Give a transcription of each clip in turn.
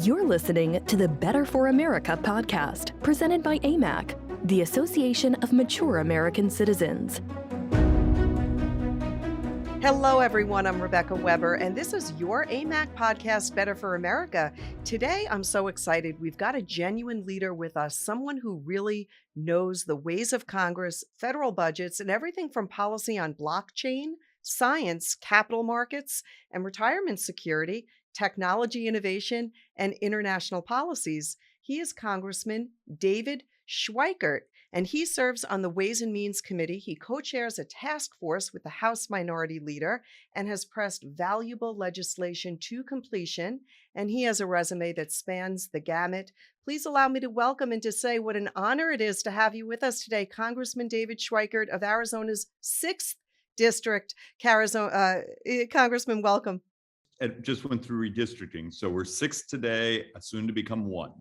You're listening to the Better for America podcast, presented by AMAC, the Association of Mature American Citizens. Hello, everyone. I'm Rebecca Weber, and this is your AMAC podcast, Better for America. Today, I'm so excited. We've got a genuine leader with us, someone who really knows the ways of Congress, federal budgets, and everything from policy on blockchain, science, capital markets, and retirement security, technology innovation, and international policies. He is Congressman David Schweikert, and he serves on the Ways and Means Committee. He co-chairs a task force with the House Minority Leader and has pressed valuable legislation to completion. And he has a resume that spans the gamut. Please allow me to welcome and to say what an honor it is to have you with us today, Congressman David Schweikert of Arizona's 6th District. Congressman, welcome. It just went through redistricting. So we're 6 today, soon to become 1.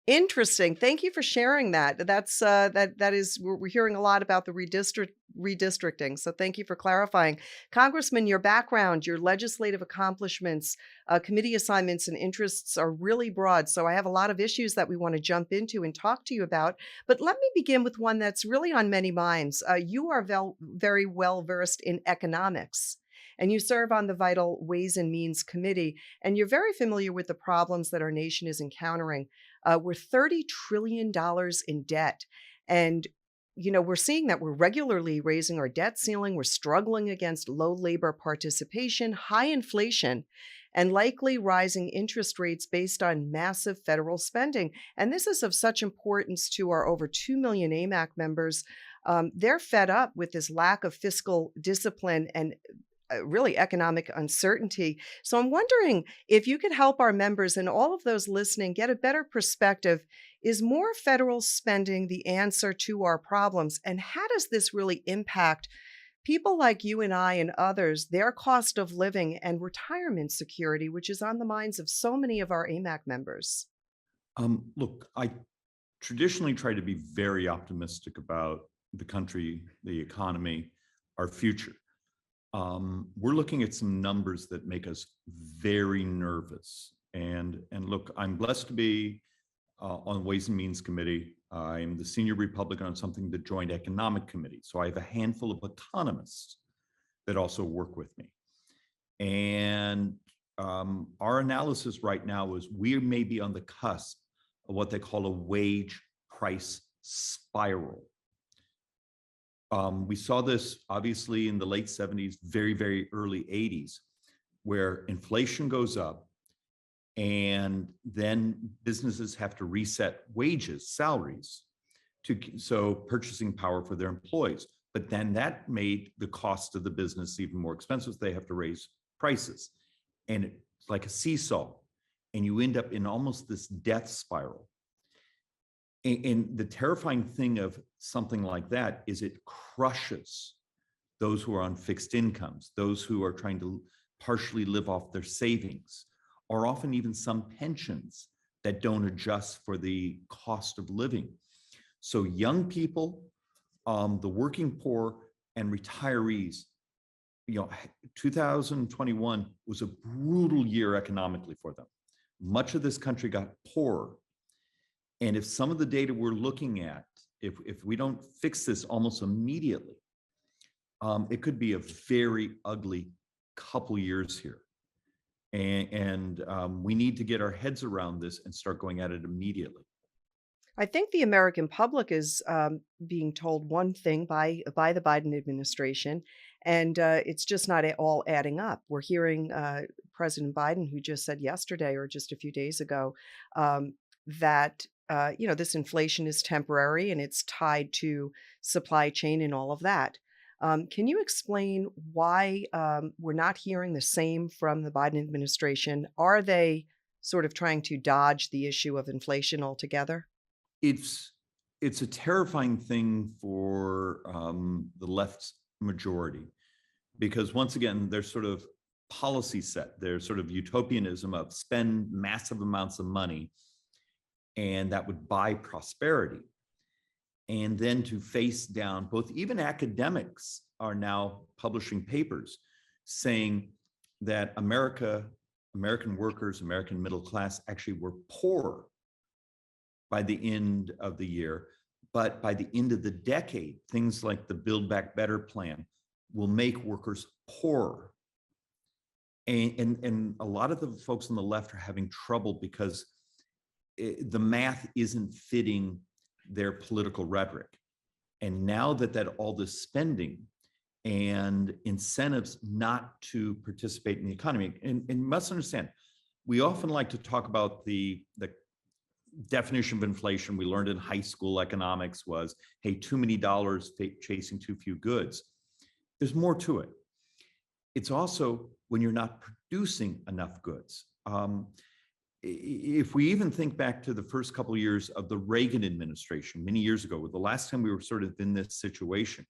Interesting. Thank you for sharing that. That's that is we're hearing a lot about the redistricting. So thank you for clarifying. Congressman, your background, your legislative accomplishments, committee assignments and interests are really broad. So I have a lot of issues that we want to jump into and talk to you about. But let me begin with one that's really on many minds. You are very well versed in economics, and you serve on the vital Ways and Means Committee, and you're very familiar with the problems that our nation is encountering. We're $30 trillion in debt. And, we're seeing that we're regularly raising our debt ceiling. We're struggling against low labor participation, high inflation, and likely rising interest rates based on massive federal spending. And this is of such importance to our over 2 million AMAC members. They're fed up with this lack of fiscal discipline and really economic uncertainty. So I'm wondering if you could help our members and all of those listening get a better perspective. Is more federal spending the answer to our problems? And how does this really impact people like you and I and others, their cost of living and retirement security, which is on the minds of so many of our AMAC members? Look, I traditionally try to be very optimistic about the country, the economy, our future. We're looking at some numbers that make us very nervous. And look, I'm blessed to be on the Ways and Means Committee. I'm the senior Republican on something the Joint Economic Committee. So I have a handful of economists that also work with me. And our analysis right now is we may be on the cusp of what they call a wage price spiral. We saw this obviously in the late 70s, very, very early 80s, where inflation goes up and then businesses have to reset wages, salaries, so purchasing power for their employees. But then that made the cost of the business even more expensive. So they have to raise prices. And it's like a seesaw. And you end up in almost this death spiral. And the terrifying thing of something like that is it crushes those who are on fixed incomes, those who are trying to partially live off their savings, or often even some pensions that don't adjust for the cost of living. So young people, the working poor, and retirees, 2021 was a brutal year economically for them. Much of this country got poorer. And if some of the data we're looking at, if we don't fix this almost immediately, it could be a very ugly couple years here. And we need to get our heads around this and start going at it immediately. I think the American public is being told one thing by the Biden administration, and it's just not all adding up. We're hearing President Biden, who just said yesterday or just a few days ago that this inflation is temporary and it's tied to supply chain and all of that. Can you explain why we're not hearing the same from the Biden administration? Are they sort of trying to dodge the issue of inflation altogether? It's a terrifying thing for the left majority, because once again, there's sort of policy set. There's sort of utopianism of spend massive amounts of money and that would buy prosperity. And then to face down, both even academics are now publishing papers saying that America American workers, American middle class actually were poor by the end of the year. But by the end of the decade, things like the Build Back Better plan will make workers poorer. And a lot of the folks on the left are having trouble because the math isn't fitting their political rhetoric. And now that all this spending and incentives not to participate in the economy, and you must understand, we often like to talk about the definition of inflation we learned in high school economics was, hey, too many dollars chasing too few goods. There's more to it. It's also when you're not producing enough goods. If we even think back to the first couple of years of the Reagan administration, many years ago, the last time we were sort of in this situation,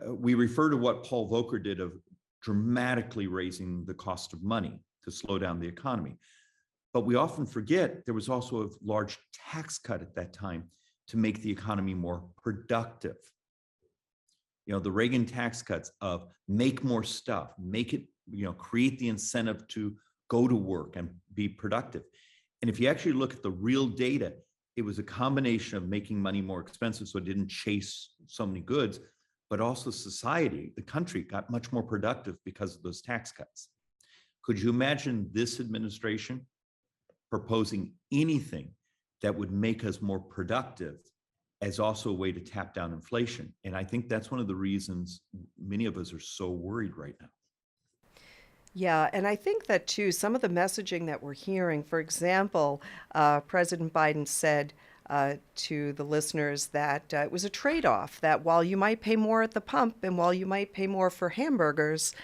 we refer to what Paul Volcker did of dramatically raising the cost of money to slow down the economy. But we often forget there was also a large tax cut at that time to make the economy more productive. You know, the Reagan tax cuts of make more stuff, make it, create the incentive to go to work and be productive. And if you actually look at the real data, it was a combination of making money more expensive so it didn't chase so many goods, but also society, the country got much more productive because of those tax cuts. Could you imagine this administration proposing anything that would make us more productive as also a way to tap down inflation? And I think that's one of the reasons many of us are so worried right now. Yeah, and I think that too, some of the messaging that we're hearing, for example, President Biden said to the listeners that it was a trade-off, that while you might pay more at the pump and while you might pay more for hamburgers,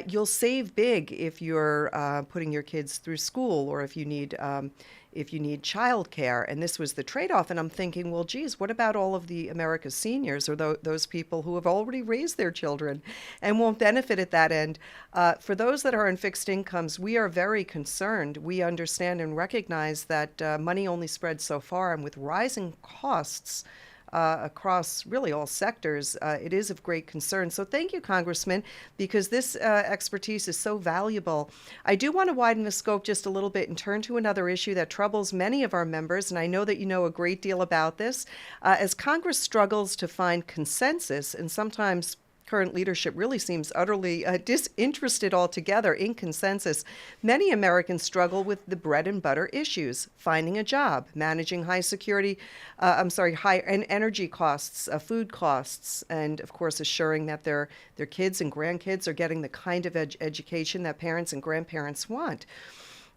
you'll save big if you're putting your kids through school or if you need childcare. And this was the trade-off. And I'm thinking, well, geez, what about all of the America's seniors or those people who have already raised their children and won't benefit at that end? For those that are in fixed incomes, we are very concerned. We understand and recognize that money only spreads so far, and with rising costs across really all sectors, it is of great concern. So thank you, Congressman, because this expertise is so valuable. I do want to widen the scope just a little bit and turn to another issue that troubles many of our members, and I know that you know a great deal about this. As Congress struggles to find consensus, and sometimes current leadership really seems utterly disinterested altogether in consensus, many Americans struggle with the bread and butter issues: finding a job, managing high energy costs, food costs, and of course assuring that their kids and grandkids are getting the kind of education that parents and grandparents want.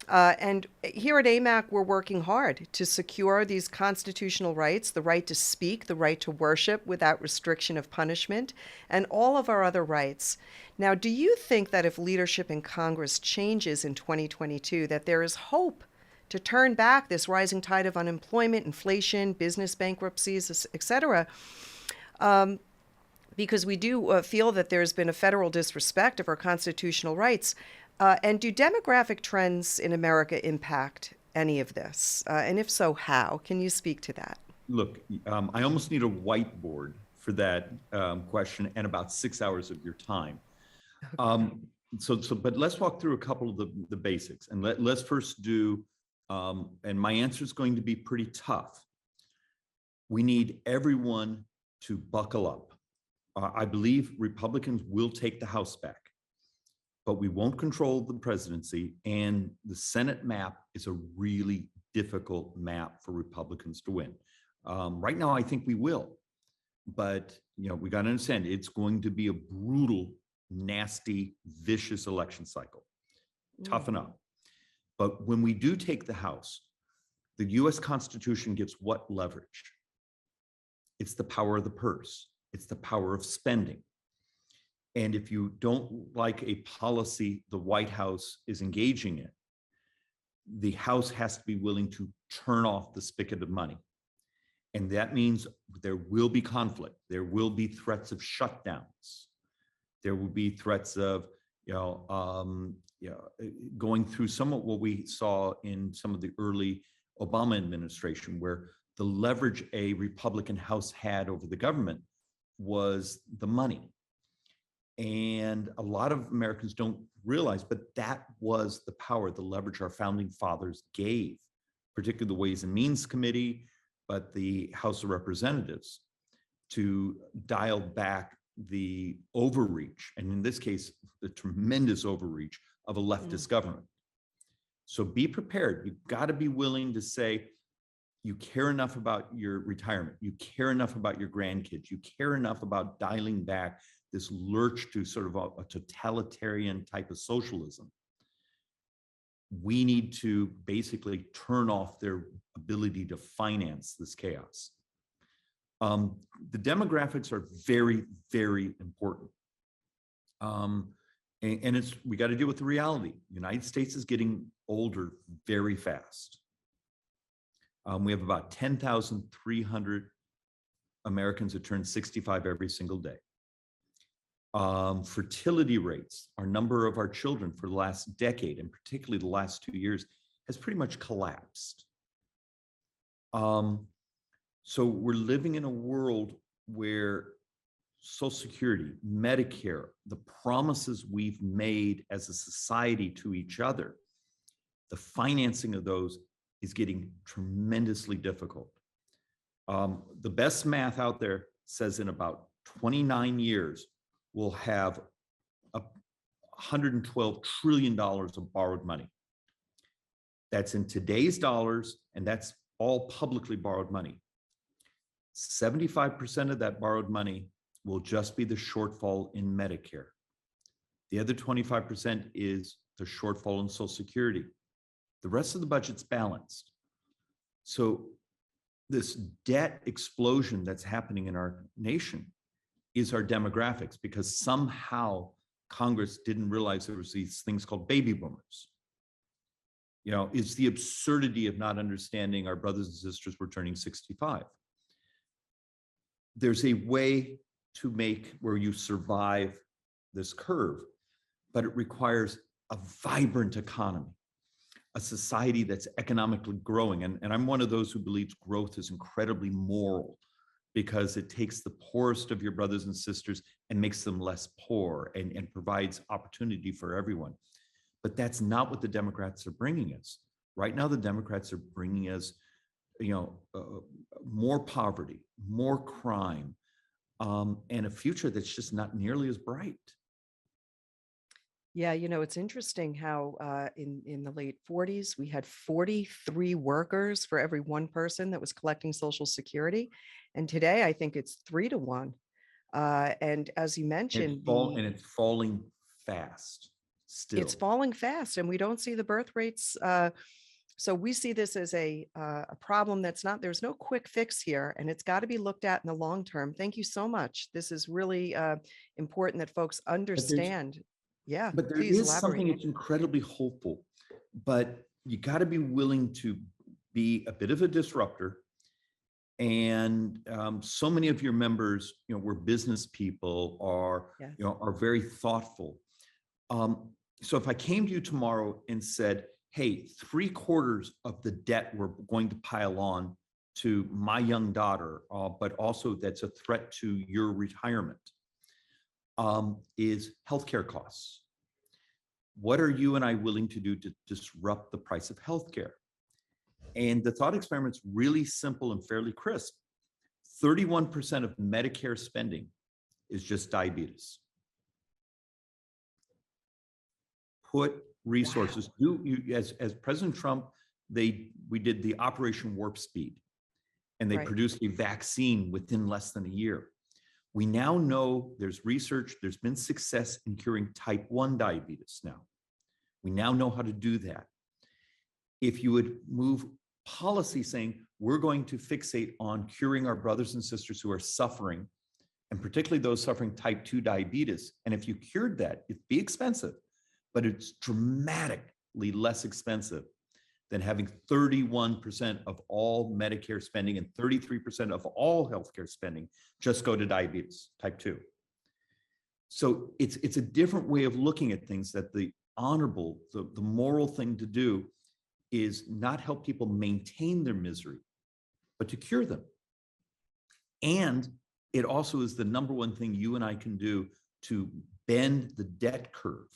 And here at AMAC, we're working hard to secure these constitutional rights: the right to speak, the right to worship without restriction of punishment, and all of our other rights. Now, do you think that if leadership in Congress changes in 2022, that there is hope to turn back this rising tide of unemployment, inflation, business bankruptcies, et cetera? Because we do feel that there's been a federal disrespect of our constitutional rights. And do demographic trends in America impact any of this? And if so, how? Can you speak to that? Look, I almost need a whiteboard for that question and about 6 hours of your time. But let's walk through a couple of the basics. And let's first do, and my answer is going to be pretty tough. We need everyone to buckle up. I believe Republicans will take the House back, but we won't control the presidency, and the Senate map is a really difficult map for Republicans to win. Right now, I think we will, but we got to understand it's going to be a brutal, nasty, vicious election cycle. Toughen up. But when we do take the House, the U.S. Constitution gives what leverage? It's the power of the purse. It's the power of spending. And if you don't like a policy the White House is engaging in, the House has to be willing to turn off the spigot of money. And that means there will be conflict. There will be threats of shutdowns. There will be threats of, going through some of what we saw in some of the early Obama administration, where the leverage a Republican House had over the government was the money. And a lot of Americans don't realize, but that was the power, the leverage our founding fathers gave, particularly the Ways and Means Committee, but the House of Representatives, to dial back the overreach, and in this case, the tremendous overreach of a leftist government. So be prepared. You've got to be willing to say, you care enough about your retirement, you care enough about your grandkids, you care enough about dialing back this lurch to sort of a totalitarian type of socialism. We need to basically turn off their ability to finance this chaos. The demographics are very, very important. And we got to deal with the reality. The United States is getting older very fast. We have about 10,300 Americans that turn 65 every single day. Fertility rates, our number of our children for the last decade, and particularly the last 2 years, has pretty much collapsed. So we're living in a world where Social Security, Medicare, the promises we've made as a society to each other, the financing of those is getting tremendously difficult. The best math out there says in about 29 years, we'll have $112 trillion of borrowed money. That's in today's dollars, and that's all publicly borrowed money. 75% of that borrowed money will just be the shortfall in Medicare. The other 25% is the shortfall in Social Security. The rest of the budget's balanced. So this debt explosion that's happening in our nation is our demographics, because somehow Congress didn't realize there was these things called baby boomers. You know, it's the absurdity of not understanding our brothers and sisters were turning 65. There's a way to make where you survive this curve, but it requires a vibrant economy, a society that's economically growing. And I'm one of those who believes growth is incredibly moral, because it takes the poorest of your brothers and sisters and makes them less poor and provides opportunity for everyone. But that's not what the Democrats are bringing us. Right now, the Democrats are bringing us, more poverty, more crime, and a future that's just not nearly as bright. Yeah, it's interesting how in the late 40s, we had 43 workers for every one person that was collecting Social Security. And today, I think it's 3 to 1. And as you mentioned, it's falling fast still. It's falling fast, and we don't see the birth rates. So we see this as a problem there's no quick fix here, and it's got to be looked at in the long term. Thank you so much. This is really important that folks understand. Yeah, but there please is elaborate. something that's incredibly hopeful, but you got to be willing to be a bit of a disruptor. And so many of your members, we're business people, are very thoughtful. So if I came to you tomorrow and said, hey, 3/4 of the debt we're going to pile on to my young daughter, but also that's a threat to your retirement, is healthcare costs. What are you and I willing to do to disrupt the price of healthcare? And the thought experiment's really simple and fairly crisp. 31% of Medicare spending is just diabetes. Put resources. As President Trump, we did the Operation Warp Speed, and they produced a vaccine within less than a year. We now know there's research, there's been success in curing type 1 diabetes now. We now know how to do that. If you would move policy saying, we're going to fixate on curing our brothers and sisters who are suffering, and particularly those suffering type 2 diabetes, and if you cured that, it'd be expensive, but it's dramatically less expensive than having 31% of all Medicare spending and 33% of all healthcare spending just go to diabetes, type 2. So it's a different way of looking at things, that the honorable, the moral thing to do is not help people maintain their misery, but to cure them. And it also is the number one thing you and I can do to bend the debt curve.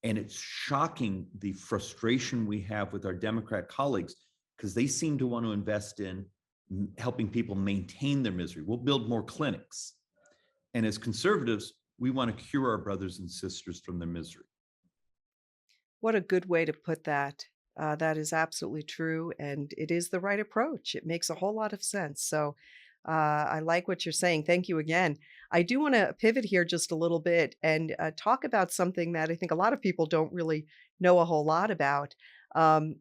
And it's shocking the frustration we have with our Democrat colleagues because they seem to want to invest in helping people maintain their misery. We'll build more clinics. And as conservatives, we want to cure our brothers and sisters from their misery. What a good way to put that. That is absolutely true. And it is the right approach. It makes a whole lot of sense. So I like what you're saying. Thank you again. I do want to pivot here just a little bit and talk about something that I think a lot of people don't really know a whole lot about. Um,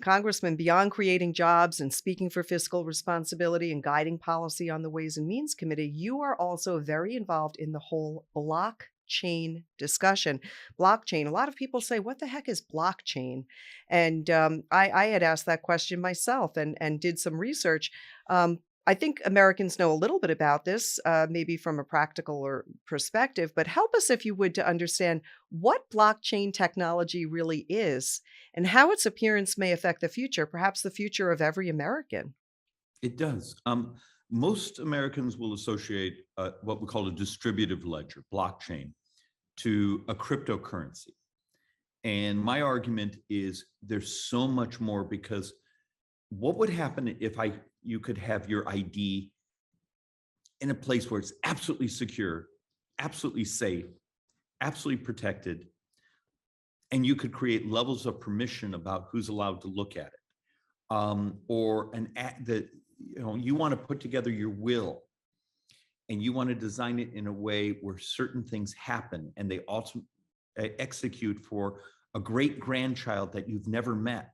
Congressman, beyond creating jobs and speaking for fiscal responsibility and guiding policy on the Ways and Means Committee, you are also very involved in the whole blockchain discussion. Blockchain, a lot of people say, what the heck is blockchain? And I had asked that question myself and did some research. I think Americans know a little bit about this, maybe from a practical or perspective, but help us, if you would, to understand what blockchain technology really is and how its appearance may affect the future, perhaps the future of every American. It does. Most Americans will associate what we call a distributive ledger, blockchain, to a cryptocurrency. And my argument is there's so much more, because what would happen if you could have your ID in a place where it's absolutely secure, absolutely safe, absolutely protected, and you could create levels of permission about who's allowed to look at it, or an act that you want to put together your will, and you want to design it in a way where certain things happen and they also execute for a great grandchild that you've never met.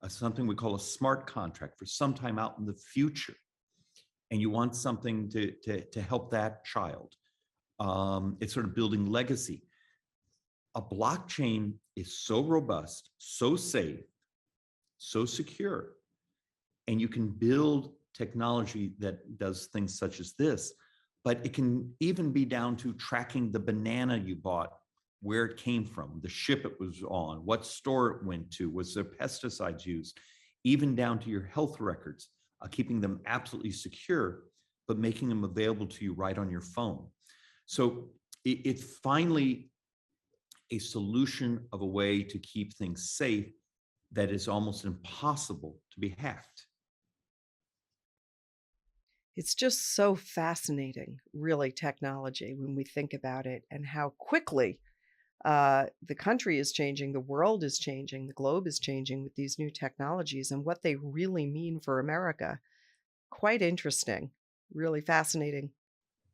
Something we call a smart contract for some time out in the future, and you want something to help that child. It's sort of building legacy. A blockchain is so robust, so safe, so secure, and you can build technology that does things such as this, but it can even be down to tracking the banana you bought, where it came from, the ship it was on, what store it went to, was there pesticides used, even down to your health records, keeping them absolutely secure, but making them available to you right on your phone. So it's finally a solution of a way to keep things safe that is almost impossible to be hacked. It's just so fascinating, really, technology, when we think about it and how quickly the country is changing, the world is changing, the globe is changing with these new technologies and what they really mean for America. Quite interesting, really fascinating.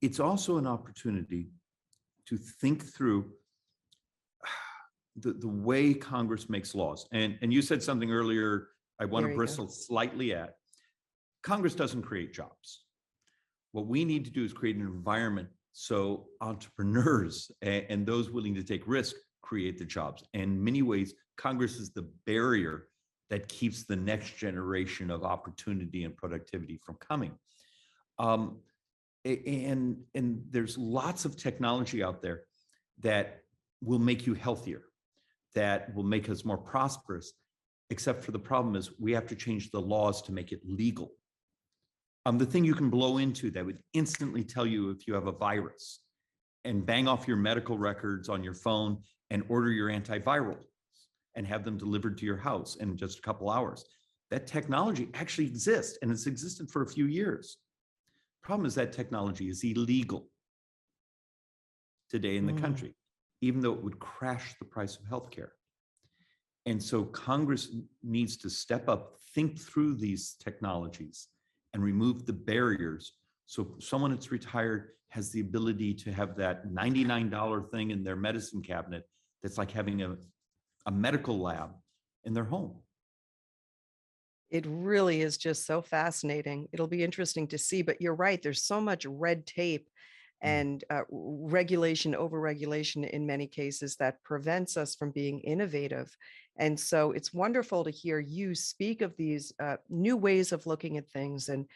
It's also an opportunity to think through the way Congress makes laws. And you said something earlier I want to bristle slightly at. Congress doesn't create jobs. What we need to do is create an environment so entrepreneurs and those willing to take risk create the jobs. And in many ways, Congress is the barrier that keeps the next generation of opportunity and productivity from coming. And there's lots of technology out there that will make you healthier, that will make us more prosperous, except for the problem is we have to change the laws to make it legal. The thing you can blow into that would instantly tell you if you have a virus and bang off your medical records on your phone and order your antivirals and have them delivered to your house in just a couple hours. That technology actually exists, and it's existed for a few years. Problem is that technology is illegal today in the country, even though it would crash the price of healthcare. And so Congress needs to step up, think through these technologies, and remove the barriers so someone that's retired has the ability to have that $99 thing in their medicine cabinet that's like having a medical lab in their home. It really is just so fascinating. It'll be interesting to see, but you're right. There's so much red tape and regulation, over-regulation in many cases that prevents us from being innovative. And so it's wonderful to hear you speak of these new ways of looking at things and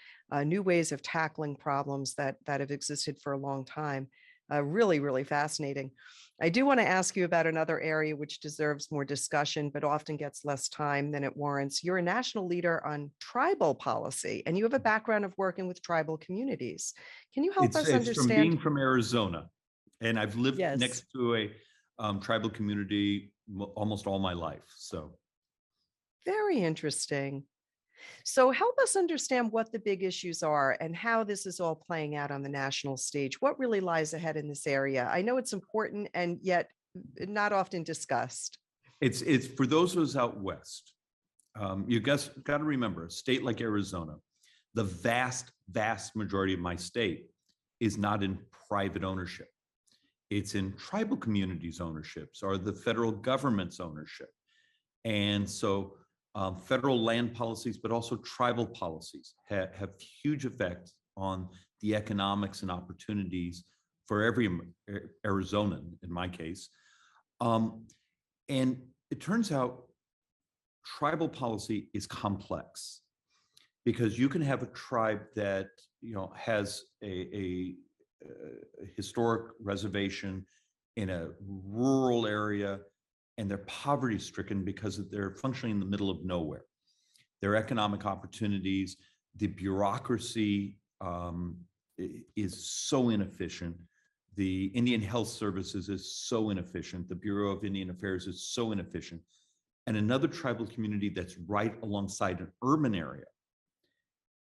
new ways of tackling problems that have existed for a long time. Really, really fascinating. I do want to ask you about another area which deserves more discussion, but often gets less time than it warrants. You're a national leader on tribal policy, and you have a background of working with tribal communities. Can you help us It's from understand? being from Arizona. And I've lived Yes. next to a tribal community almost all my life. So Very interesting. So help us understand what the big issues are and how this is all playing out on the national stage. What really lies ahead in this area? I know it's important and yet not often discussed. it's for those of us out west. You guys got to remember, a state like Arizona, the vast majority of my state is not in private ownership. It's in tribal communities' ownerships or the federal government's ownership. And so federal land policies, but also tribal policies have huge effect on the economics and opportunities for every Arizonan, in my case. And it turns out tribal policy is complex because you can have a tribe that has a historic reservation in a rural area, and they're poverty stricken because they're functioning in the middle of nowhere. Their economic opportunities, the bureaucracy is so inefficient. The Indian Health Services is so inefficient. The Bureau of Indian Affairs is so inefficient. And another tribal community that's right alongside an urban area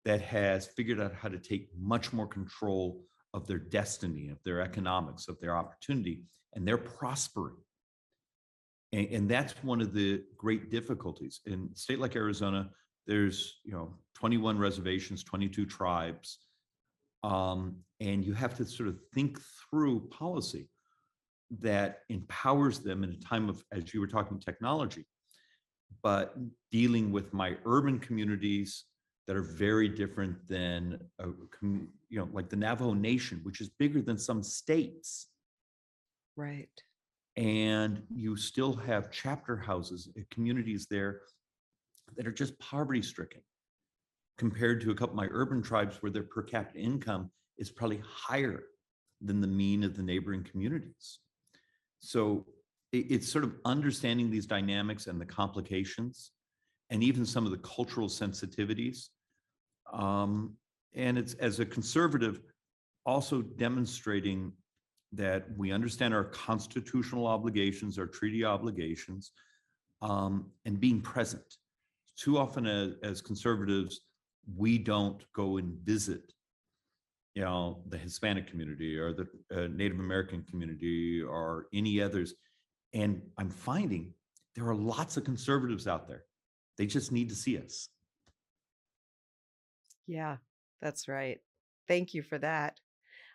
that has figured out how to take much more control of their destiny, of their economics, of their opportunity, and they're prospering. And that's one of the great difficulties. In a state like Arizona, there's 21 reservations, 22 tribes, and you have to sort of think through policy that empowers them in a time of, as you were talking, technology, but dealing with my urban communities that are very different than, like the Navajo Nation, which is bigger than some states. Right. And you still have chapter houses, communities there that are just poverty stricken compared to a couple of my urban tribes where their per capita income is probably higher than the mean of the neighboring communities. So it's sort of understanding these dynamics and the complications and even some of the cultural sensitivities. And it's, as a conservative, also demonstrating that we understand our constitutional obligations, our treaty obligations, and being present. Too often as conservatives, we don't go and visit, the Hispanic community or the Native American community or any others. And I'm finding there are lots of conservatives out there. They just need to see us. Yeah, that's right. Thank you for that.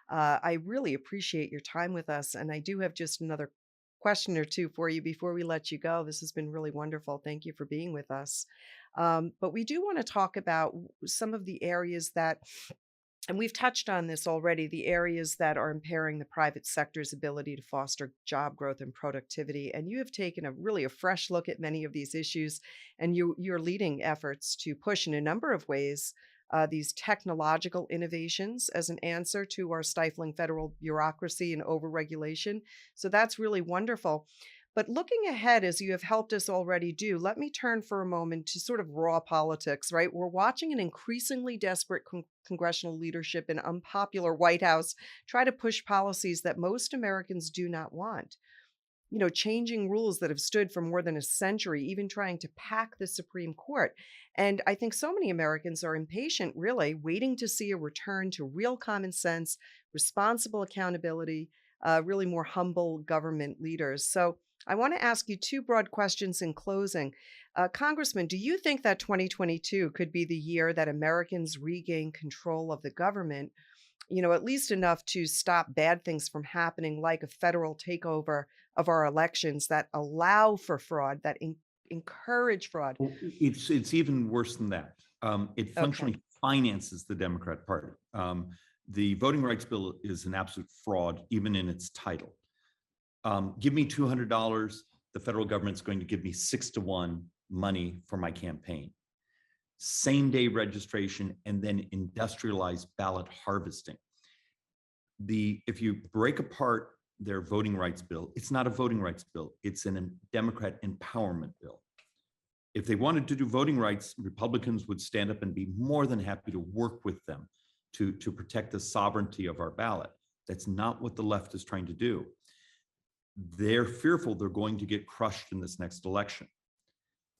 I really appreciate your time with us. And I do have just another question or two for you before we let you go. This has been really wonderful. Thank you for being with us. But we do want to talk about some of the areas that, and we've touched on this already, the areas that are impairing the private sector's ability to foster job growth and productivity. And you have taken a fresh look at many of these issues, and you're leading efforts to push in a number of ways these technological innovations as an answer to our stifling federal bureaucracy and overregulation. So that's really wonderful. But looking ahead, as you have helped us already do, let me turn for a moment to sort of raw politics, right? We're watching an increasingly desperate congressional leadership and unpopular White House try to push policies that most Americans do not want. Changing rules that have stood for more than a century, even trying to pack the Supreme Court. And I think so many Americans are impatient, really, waiting to see a return to real common sense, responsible accountability, really more humble government leaders. So I want to ask you two broad questions in closing. Congressman, do you think that 2022 could be the year that Americans regain control of the government, at least enough to stop bad things from happening, like a federal takeover of our elections that allow for fraud, that encourage fraud? Well, it's even worse than that. It functionally finances the Democrat Party. The voting rights bill is an absolute fraud, even in its title. Give me $200, the federal government's going to give me 6-to-1 money for my campaign. Same day registration, and then industrialized ballot harvesting. If you break apart their voting rights bill, it's not a voting rights bill, it's a Democrat empowerment bill. If they wanted to do voting rights, Republicans would stand up and be more than happy to work with them to protect the sovereignty of our ballot. That's not what the left is trying to do. They're fearful they're going to get crushed in this next election.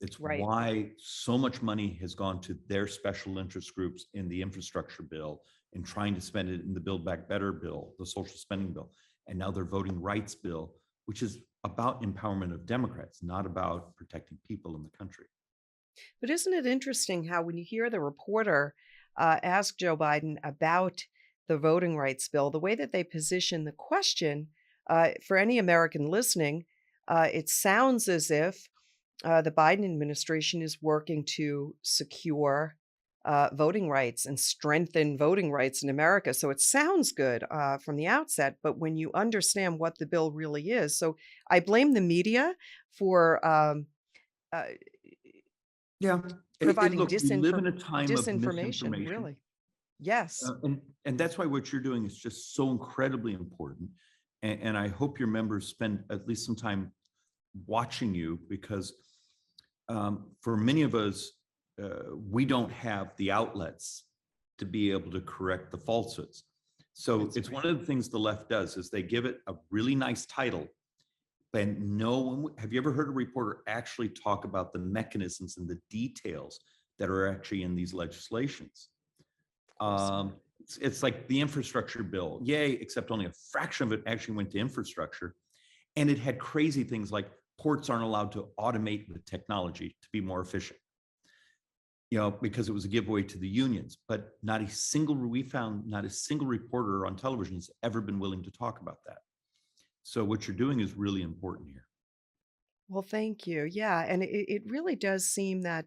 It's Right. why so much money has gone to their special interest groups in the infrastructure bill and trying to spend it in the Build Back Better bill, the social spending bill. And now their voting rights bill, which is about empowerment of Democrats, not about protecting people in the country. But isn't it interesting how when you hear the reporter ask Joe Biden about the voting rights bill, the way that they position the question for any American listening, it sounds as if the Biden administration is working to secure voting rights and strengthen voting rights in America. So it sounds good from the outset, but when you understand what the bill really is, so I blame the media for uh, Yeah. providing Look, we live in a time of disinformation, misinformation. really. Yes. And that's why what you're doing is just so incredibly important. And I hope your members spend at least some time watching you, because for many of us, we don't have the outlets to be able to correct the falsehoods. So That's it's right. one of the things the left does is they give it a really nice title, but no one, have you ever heard a reporter actually talk about the mechanisms and the details that are actually in these legislations? Of course not. It's like the infrastructure bill, yay, except only a fraction of it actually went to infrastructure. And it had crazy things like ports aren't allowed to automate with technology to be more efficient, because it was a giveaway to the unions. But we found not a single reporter on television has ever been willing to talk about that. So what you're doing is really important here. Well, thank you. Yeah, and it really does seem that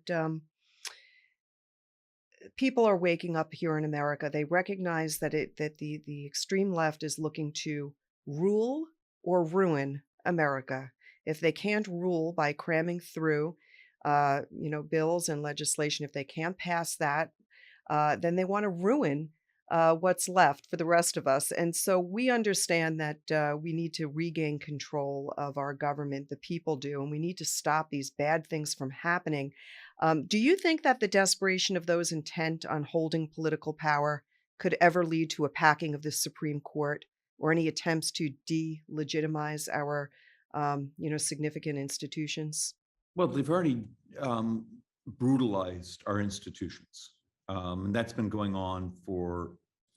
people are waking up here in America. They recognize that the extreme left is looking to rule or ruin America. If they can't rule by cramming through, bills and legislation, if they can't pass that, then they want to ruin what's left for the rest of us. And so we understand that we need to regain control of our government. The people do, and we need to stop these bad things from happening. Do you think that the desperation of those intent on holding political power could ever lead to a packing of the Supreme Court or any attempts to delegitimize our, significant institutions? Well, they've already brutalized our institutions. And that's been going on for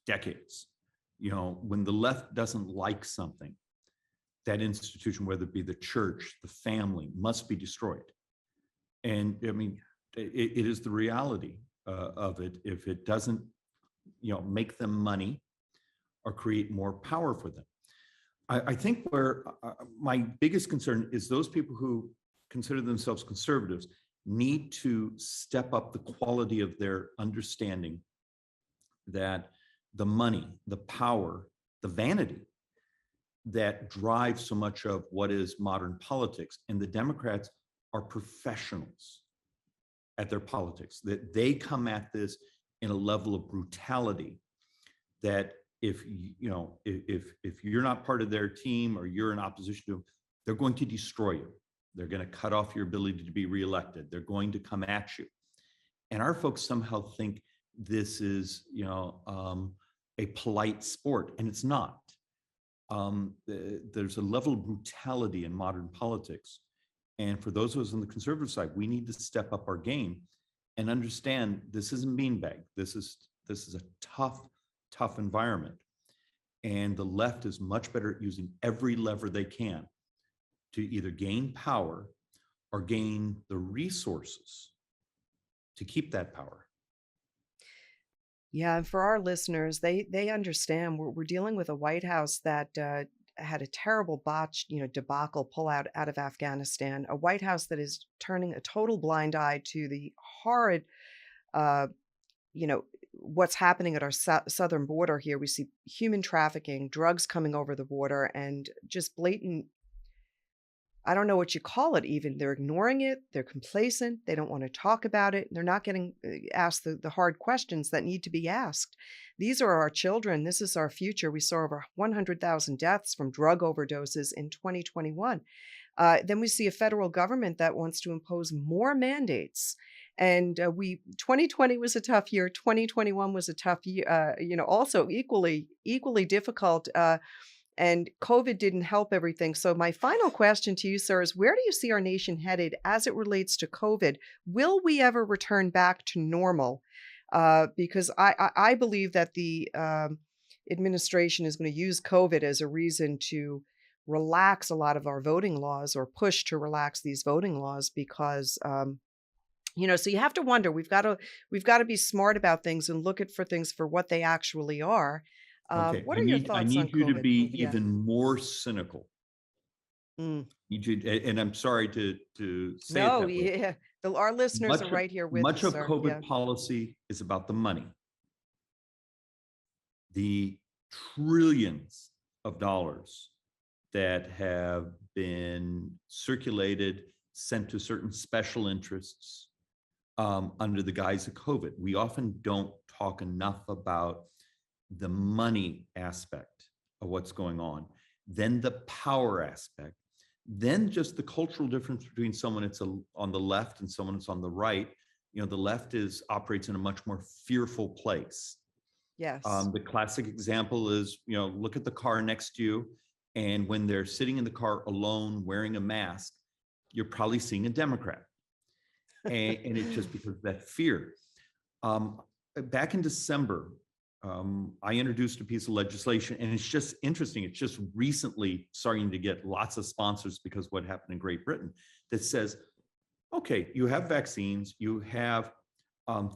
decades. When the left doesn't like something, that institution, whether it be the church, the family, must be destroyed. And I mean, it is the reality of it. If it doesn't, make them money or create more power for them. I think where my biggest concern is those people who consider themselves conservatives need to step up the quality of their understanding that the money, the power, the vanity that drives so much of what is modern politics, and the Democrats are professionals at their politics, that they come at this in a level of brutality that if you're not part of their team or you're in opposition to them, they're going to destroy you. They're going to cut off your ability to be reelected. They're going to come at you. And our folks somehow think this is, a polite sport, and it's not. There's a level of brutality in modern politics. And for those of us on the conservative side, we need to step up our game and understand this isn't beanbag. This is a tough environment. And the left is much better at using every lever they can to either gain power or gain the resources to keep that power. Yeah, and for our listeners, they understand we're dealing with a White House that had a terrible botched, debacle pullout out of Afghanistan, a White House that is turning a total blind eye to the horrid, uh, what's happening at our southern border here. We see human trafficking, drugs coming over the border, and just blatant, I don't know what you call it even. They're ignoring it. They're complacent. They don't want to talk about it. They're not getting asked the hard questions that need to be asked. These are our children. This is our future. We saw over 100,000 deaths from drug overdoses in 2021. Then we see a federal government that wants to impose more mandates. And 2020 was a tough year. 2021 was a tough year, also equally difficult. And COVID didn't help everything. So my final question to you, sir, is where do you see our nation headed as it relates to COVID? Will we ever return back to normal? Because I believe that the administration is going to use COVID as a reason to relax a lot of our voting laws, or push to relax these voting laws, because so you have to wonder. We've got to be smart about things and look for things for what they actually are. Okay, What are your thoughts on I need you to COVID? be Yeah. even more cynical. Mm. And I'm sorry to say No, it that way. yeah. Our listeners Much are of- right here with Much us, of sir. COVID Yeah. policy is about the money. The trillions of dollars that have been circulated, sent to certain special interests under the guise of COVID. We often don't talk enough about the money aspect of what's going on, then the power aspect, then just the cultural difference between someone that's on the left and someone that's on the right. The left operates in a much more fearful place. Yes. The classic example is, look at the car next to you, and when they're sitting in the car alone wearing a mask, you're probably seeing a Democrat. And it's just because of that fear. Back in December, I introduced a piece of legislation, and it's just interesting. It's just recently starting to get lots of sponsors because of what happened in Great Britain, that says, okay, you have vaccines, you have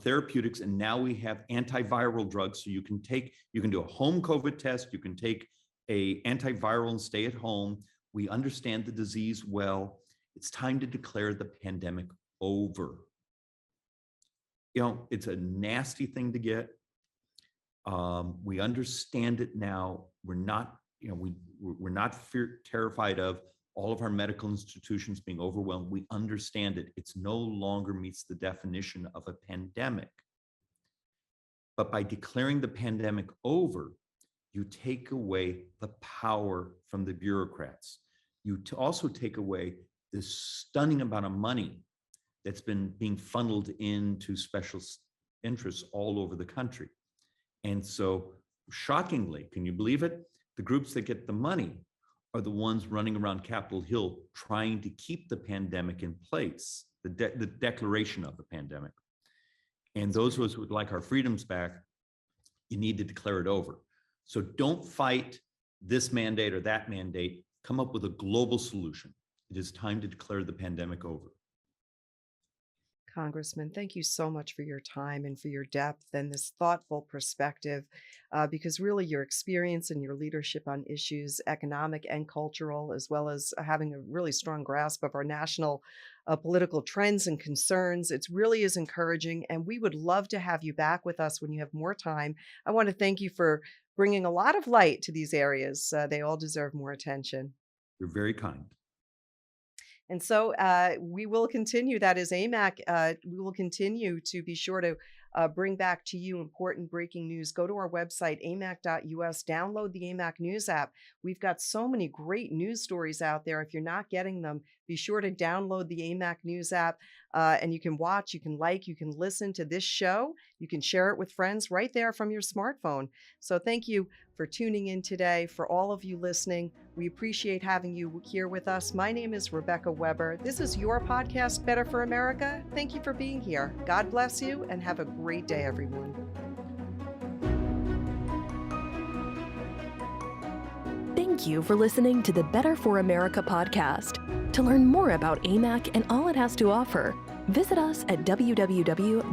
therapeutics, and now we have antiviral drugs. So you can do a home COVID test, you can take a antiviral and stay at home. We understand the disease well. It's time to declare the pandemic over. It's a nasty thing to get. We understand it now. We're not, we're not terrified of all of our medical institutions being overwhelmed. We understand it. It's no longer meets the definition of a pandemic. But by declaring the pandemic over, you take away the power from the bureaucrats. You also take away this stunning amount of money that's been being funneled into special interests all over the country. And so, shockingly, can you believe it? The groups that get the money are the ones running around Capitol Hill trying to keep the pandemic in place, the declaration of the pandemic. And those of us who would like our freedoms back, you need to declare it over. So don't fight this mandate or that mandate. Come up with a global solution. It is time to declare the pandemic over. Congressman, thank you so much for your time and for your depth and this thoughtful perspective, because really your experience and your leadership on issues, economic and cultural, as well as having a really strong grasp of our national political trends and concerns, it really is encouraging. And we would love to have you back with us when you have more time. I want to thank you for bringing a lot of light to these areas. They all deserve more attention. You're very kind. And so we will continue. That is AMAC. We will continue to be sure to bring back to you important breaking news. Go to our website, amac.us. Download the AMAC News app. We've got so many great news stories out there. If you're not getting them, be sure to download the AMAC News app. And you can watch, you can like, you can listen to this show. You can share it with friends right there from your smartphone. So thank you for tuning in today. For all of you listening, we appreciate having you here with us. My name is Rebecca Weber. This is your podcast, Better for America. Thank you for being here. God bless you and have a great day, everyone. Thank you for listening to the Better for America podcast. To learn more about AMAC and all it has to offer, visit us at www.amac.us.